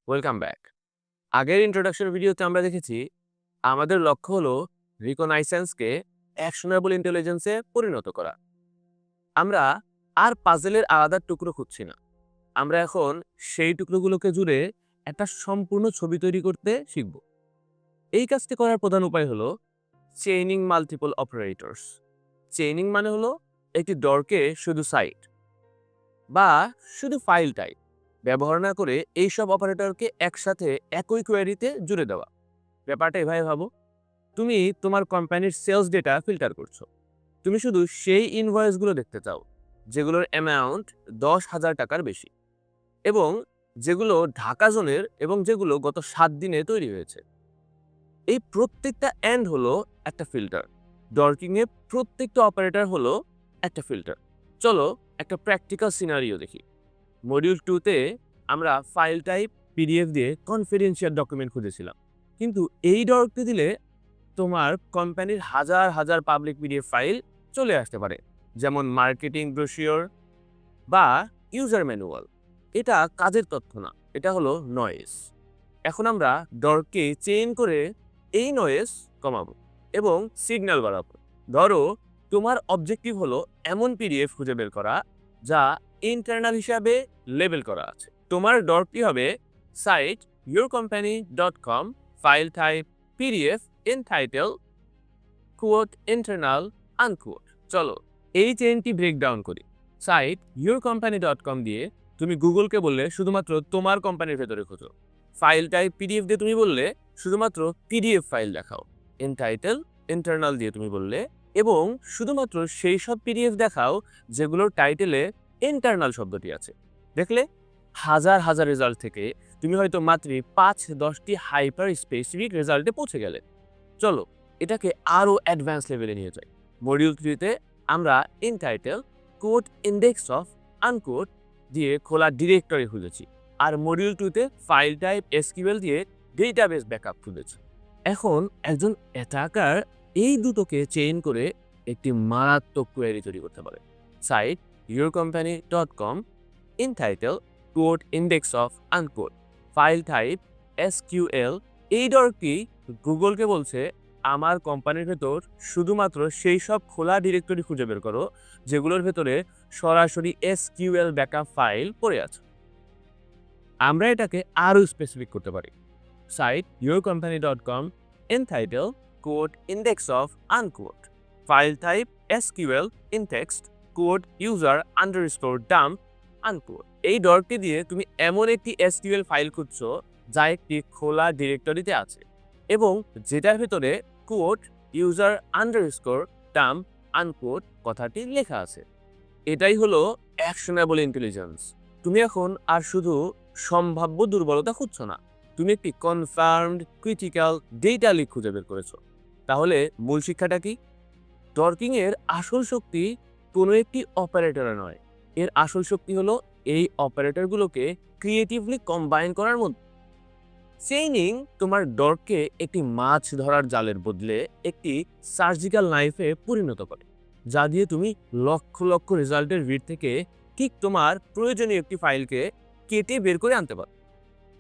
Welcome back. আগের introduction ভিডিওতে আমরা দেখেছি আমাদের লক্ষ্য হলো রিকগনাইসেন্সকে অ্যাকশনেবল ইন্টেলিজেন্সে পরিণত করা। আমরা আর পাজেলের আলাদা টুকরো খুঁজছি না। আমরা এখন সেই টুকরোগুলোকে জুড়ে একটা সম্পূর্ণ ছবি তৈরি করতে শিখব। এই কাজটি করার প্রধান উপায় হলো চেইনিং মাল্টিপল অপারেটরস। চেইনিং মানে হলো একটি ডরকে শুধু সাইট বা শুধু ফাইল টাইপ ব্যবহার না করে এইসব অপারেটরকে একসাথে একই কোয়েরিতে জুড়ে দেওয়া। ব্যাপারটা এভাবে ভাবো, তুমি তোমার কোম্পানির সেলস ডেটা ফিল্টার করছো। তুমি শুধু সেই ইনভয়েসগুলো দেখতে চাও যেগুলোর অ্যামাউন্ট 10,000 টাকার বেশি, এবং যেগুলো ঢাকা জোনের এবং যেগুলো গত 7 দিনে তৈরি হয়েছে। এই প্রত্যেকটা এন্ড হলো একটা ফিল্টার। ডর্কিংয়ে প্রত্যেকটা অপারেটর হলো একটা ফিল্টার। চলো একটা প্র্যাকটিক্যাল সিনারিও দেখি। মডিউল 2তে আমরা ফাইল টাইপ পিডিএফ দিয়ে কনফিডেন্সিয়াল ডকুমেন্ট খুঁজেছিলাম, কিন্তু এই ডরকে দিলে তোমার কোম্পানির হাজার হাজার পাবলিক পিডিএফ ফাইল চলে আসতে পারে, যেমন মার্কেটিং ব্রোশিওর বা ইউজার ম্যানুয়াল। এটা কাজের তথ্য না, এটা হলো নয়েজ। এখন আমরা ডরকে চেইন করে এই নয়েজ কমাবো এবং সিগন্যাল বাড়াবো। ধরো তোমার অবজেক্টিভ হলো এমন পিডিএফ খুঁজে বের করা যা ইন্টারনাল হিসাবে লেবেল করা আছে। তোমার ডরটি হবে site yourcompany.com file type PDF in title quote internal unquote. চলো এই চেইনটি ব্রেকডাউন করি। সাইট yourcompany.com দিয়ে তুমি গুগলকে বললে শুধুমাত্র তোমার কোম্পানির ভেতরে খোঁজো। ফাইল টাইপ পিডিএফ দিয়ে তুমি বললে শুধুমাত্র পিডিএফ ফাইল দেখাও। ইনটাইটেল ইন্টারনাল দিয়ে তুমি বললে এবং শুধুমাত্র সেই সব পিডিএফ দেখাও যেগুলোর টাইটেলে ইন্টারনাল শব্দটি আছে। দেখলে, হাজার হাজার রেজাল্ট থেকে তুমি হয়তো মাত্র 5-10টি হাইপার স্পেসিফিক রেজাল্টে পৌঁছে গেলে। চলো এটাকে আরও অ্যাডভান্স লেভেলে নিয়ে যাই। মডিউল 3তে আমরা ইনটাইটেল কোড ইন্ডেক্স অফ আনকোড দিয়ে খোলা ডিরেক্টরি খুঁজেছি, আর মডিউল 2তে ফাইল টাইপ এসকিউএল দিয়ে ডেটাবেস ব্যাকআপ খুঁজেছি। এখন একজন অ্যাটাকার এই দুটোকে চেইন করে একটি মারাত্মক কোয়েরি তৈরি করতে পারে। Site yourcompany.com intitle quote index of unquote file type SQL. এই ডরটি গুগলকে বলছে আমার কোম্পানির ভেতর শুধুমাত্র সেই সব খোলা ডিরেক্টরি খুঁজে বের করো যেগুলোর ভেতরে সরাসরি এসকিউএল ব্যাকআপ ফাইল পড়ে আছে। আমরা এটাকে আরও স্পেসিফিক করতে পারি। Site yourcompany.com intitle quote index of unquote file type SQL in text quote user underscore dump unquote. এই ডরটি দিয়ে তুমি এমন একটি এসকিউএল ফাইল খুঁজছো যা একটি খোলা ডিরেক্টরিতে আছে এবং যেটার ভেতরে কোড ইউজার আন্ডারস্কোর ডাম্প আনকোড কথাটি লেখা আছে। এটাই হলো অ্যাকশনেবল ইন্টেলিজেন্স। তুমি এখন আর শুধু সম্ভাব্য দুর্বলতা খুঁজছো না, তুমি একটি কনফার্মড ক্রিটিক্যাল ডেটা লিক খুঁজে বের করেছো। তাহলে মূল শিক্ষাটা কি? ডর্কিং এর আসল শক্তি কোনো একটি অপারেটরে নয়, এর আসল শক্তি হলো এই অপারেটরগুলোকে ক্রিয়েটিভলি কম্বাইন করার মধ্যে। চেইনিং তোমার ডরকে একটি মাছ ধরার জালের বদলে একটি সার্জিক্যাল নাইফে পরিণত করে, যা দিয়ে তুমি লক্ষ লক্ষ রেজাল্টের ভিড় থেকে ঠিক তোমার প্রয়োজনীয় একটি ফাইলকে কেটে বের করে আনতে পারো।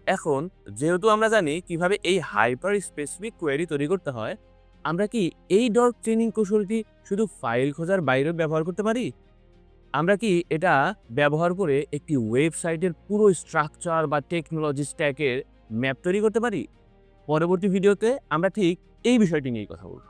এখন যেহেতু আমরা জানি কিভাবে এই হাইপার স্পেসিফিক কোয়েরি তৈরি করতে হয়, আমরা কি এই ডর্ক চেইনিং কৌশলটি শুধু ফাইল খোঁজার বাইরেও ব্যবহার করতে পারি? আমরা কি এটা ব্যবহার করে একটি ওয়েবসাইটের পুরো স্ট্রাকচার বা টেকনোলজি স্ট্যাকের ম্যাপ তৈরি করতে পারি? পরবর্তী ভিডিওতে আমরা ঠিক এই বিষয়টি নিয়ে কথা বলব।